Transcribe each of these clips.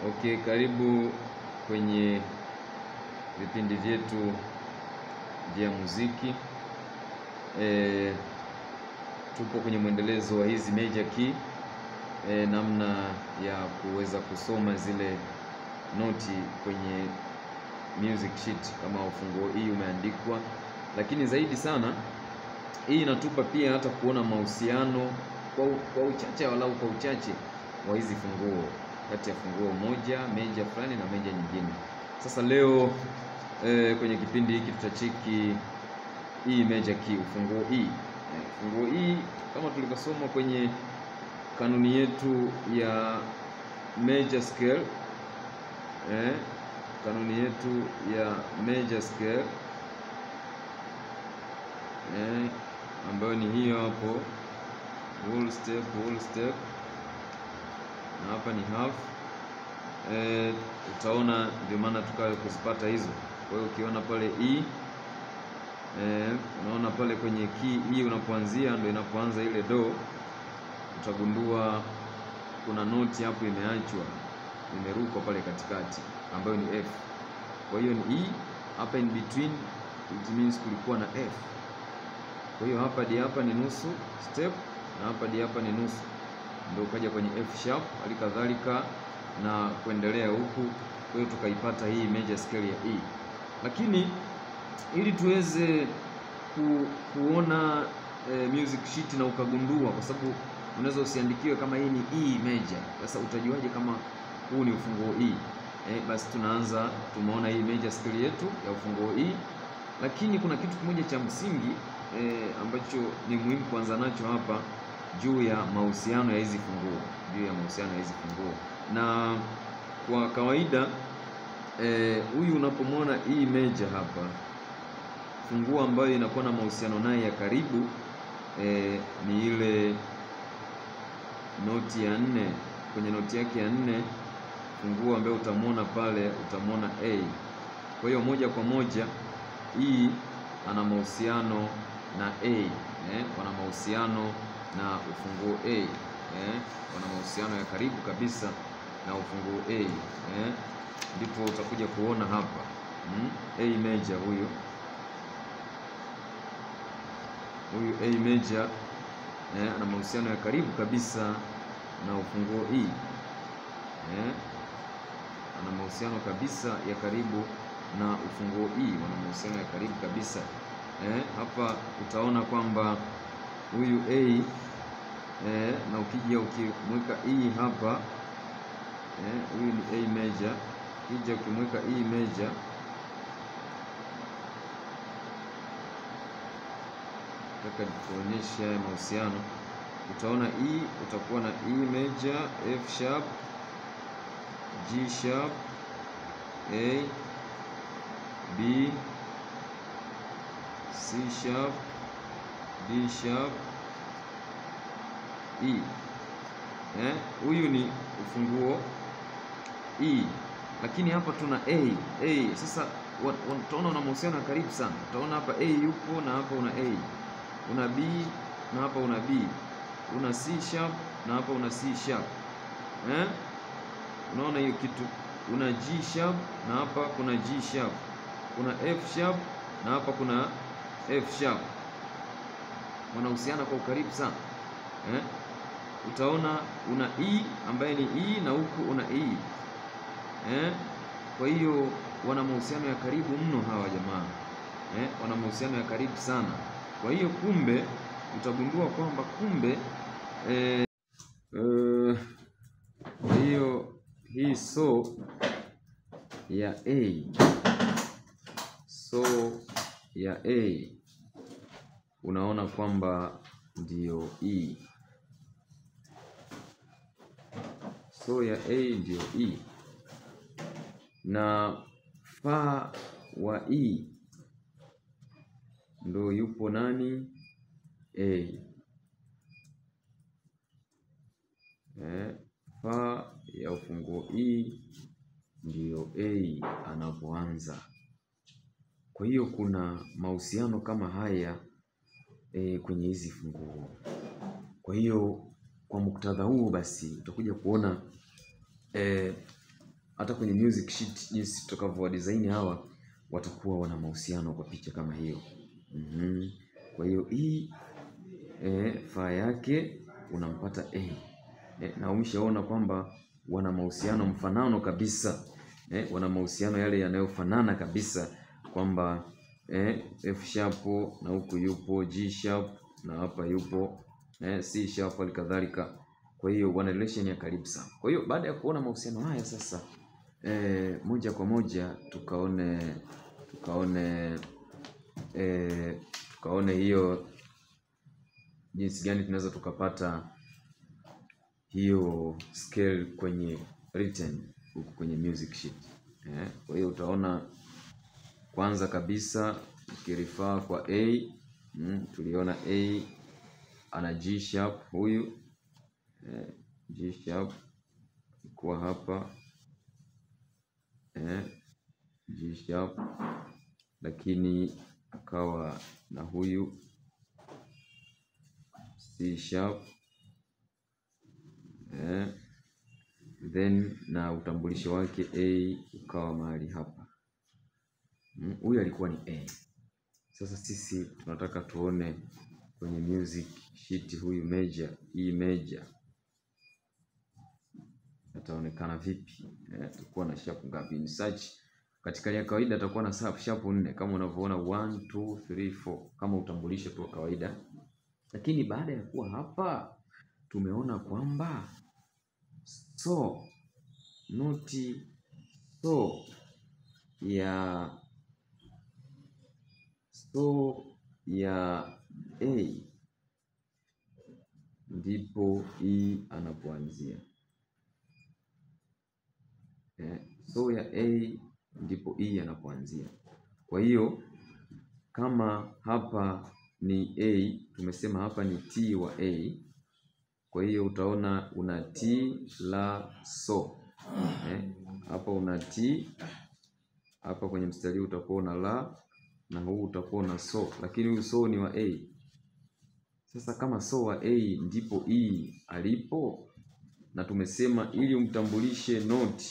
Okay, karibu kwenye vipindi vyetu vya muziki. Tupo kwenye mwendelezo wa hizi major key, namna ya kuweza kusoma zile noti kwenye music sheet kama ufunguo hii umeandikwa, lakini zaidi sana hii inatupa pia hata kuona mahusiano kwa uchache, walau kwa uchache wa hizi funguo, kati ya funguo moja, major fulani na major nyingine. Sasa leo kwenye kipindi hiki tutacheki hii major key, ufunguo hii. Ufunguo hii kama tulivyosoma kwenye kanuni yetu ya major scale, kanuni yetu ya major scale ambayo ni hiyo hapo, whole step, na hapa ni half. Utaona ndio maana tukawe kuzipata hizo. Kwa hiyo ukiona pale E, unaona pale kwenye key hii unapoanzia ndio inapoanza ile do, utagundua kuna noti hapo imeachwa, imerukwa pale katikati ambayo ni F. Kwa hiyo ni E, hapa in between, it means kulikuwa na F. Kwa hiyo hapa hadi hapa ni nusu step, na hapa hadi hapa ni nusu, ndio ukaja kwenye F sharp, hali kadhalika na kuendelea huku. Kwa hiyo tukaipata hii major scale ya E. Lakini ili tuweze kuona music sheet na ukagundua, kwa sababu unaweza usiandikiwe kama hii ni E major. Sasa utajuaje kama huu ni ufunguo E? Basi tunaanza, tumeona hii major scale yetu ya ufunguo E, lakini kuna kitu kimoja cha msingi ambacho ni muhimu kuanza nacho hapa, juu ya mahusiano ya hizi funguo, na kwa kawaida huyu unapomwona hii major hapa, funguo ambayo inakuwa na mahusiano naye ya karibu ni ile noti ya 4. Kwenye noti yake ya 4, funguo ambayo utamwona pale, utamwona A. Kwa hiyo moja kwa moja hii ana mahusiano na A, wana mahusiano na ufunguo A, wana mahusiano ya karibu kabisa na ufunguo A, ndipo utakuja kuona hapa A major, huyu A major ana mahusiano ya karibu kabisa na ufunguo E, ana mahusiano kabisa ya karibu na ufunguo E, wana mahusiano ya karibu kabisa. Hapa utaona kwamba huyu A, na ukija ukimweka E hapa, huyu ni A major, ukija ukimweka E major, nataka kuonyesha mahusiano. Utaona E, utakuwa na E major, F sharp, G sharp, A, B, C sharp, D sharp, E. Huyu ni ufunguo E, lakini hapa tuna A. Sasa utaona una mahusiano ya karibu sana. Utaona hapa A yupo na hapa una A, una B na hapa una B, una C sharp na hapa una C sharp. Unaona hiyo kitu, una G sharp na hapa kuna G sharp, kuna F sharp na hapa kuna F sharp, wanahusiana kwa ukaribu sana. Utaona una E ambaye ni E na huku una E. Kwa hiyo wana mahusiano ya karibu mno hawa jamaa, wana mahusiano ya karibu sana. Kwa hiyo kumbe utagundua kwamba kumbe kwa hiyo hii so ya A unaona kwamba ndiyo E. So ya A ndiyo E, na fa wa E ndo yupo nani? A. Fa ya ufunguo E ndiyo A anapoanza. Kwa hiyo kuna mahusiano kama haya kwenye hizi funguo. Kwa hiyo kwa muktadha huu basi utakuja kuona hata kwenye music sheet jinsi tutakavyo design hawa watakuwa wana mahusiano kwa picha kama hiyo. Kwa hiyo hii fa yake unampata A. Na umeshaona kwamba wana mahusiano mfanano kabisa. Wana mahusiano yale yanayofanana kabisa kwamba F sharp na huku yupo G sharp na hapa yupo C sharp alikadhalika. Kwa hiyo wana relation ya karibu sana. Kwa hiyo baada ya kuona mahusiano haya sasa moja kwa moja tukaone hiyo jinsi gani tunaweza tukapata hiyo scale kwenye written huku kwenye music sheet. Kwa hiyo utaona kwanza kabisa ukirifaa kwa A, tuliona A ana G sharp huyu, G sharp kwa hapa, G sharp, lakini akawa na huyu C sharp, then na utambulisho wake A ukawa mahali hapa. Huyu alikuwa ni A. Sasa sisi tunataka tuone kwenye music sheet huyu major, hii major ataonekana vipi? Atakuwa na sharp ngapi? In search katika ya kawaida atakuwa na sharp 4 kama unavyoona 1 2 3 4 kama utambulisho tu kawaida. Lakini baada ya kuwa hapa tumeona kwamba noti ya A ndipo E anapoanzia. Ya A ndipo E anapoanzia. Kwa hiyo kama hapa ni A, tumesema hapa ni T wa A. Kwa hiyo utaona una T la so. Hapa una T, hapa kwenye mstari utakuwa na la, na huu utakuwa na so, lakini huu so ni wa A. Sasa kama so wa A ndipo E alipo, na tumesema ili umtambulishe note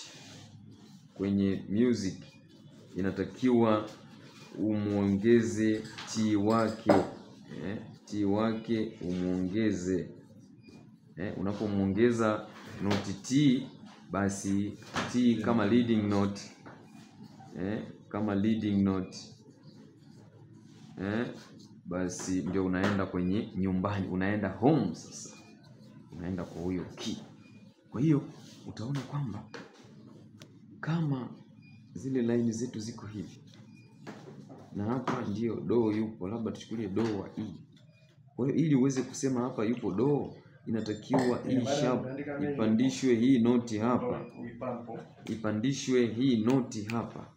kwenye music inatakiwa umuongeze T wake. T wake umuongeze. Unapomuongeza note T, basi T kama leading note, kama leading note, basi ndio unaenda kwenye nyumbani, unaenda home. Sasa unaenda kwa huyo key. Kwa hiyo utaona kwamba kama zile line zetu ziko hivi, na hapa ndio do yupo, labda tuchukulie do wa E. Kwa hiyo ili uweze kusema hapa yupo do, inatakiwa E sharp ipandishwe hii noti hapa, ipandishwe hii noti hapa,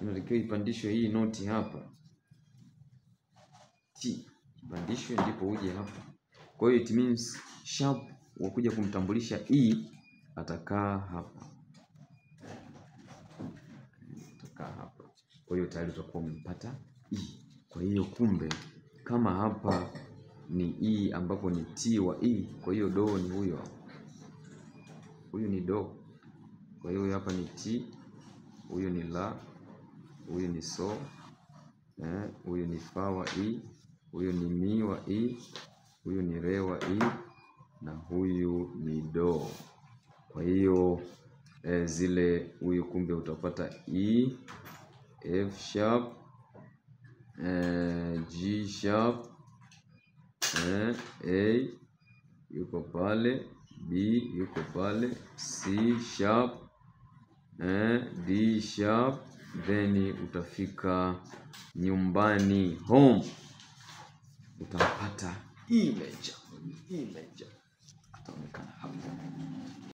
inatakiwa ipandishwe hii noti hapa, T ipandishwe ndipo uje hapa. Kwa hiyo it means sharp wakuja kumtambulisha E atakaa hapa, Kwa hiyo tayari tutakuwa umempata E. Kwa hiyo kumbe kama hapa ni E ambapo ni T wa E, kwa hiyo do ni huyo. Huyu ni do. Kwa hiyo hapa ni T, huyu ni la, huyu ni so, huyu ni fa wa E, huyu ni mi wa E, huyu ni re wa E, na huyu ni do. Kwa hiyo zile huyu kumbe utapata E, F sharp, G sharp, A yuko pale, B yuko pale, C sharp, D sharp, then utafika nyumbani home, utapata E major ataonekana hapo.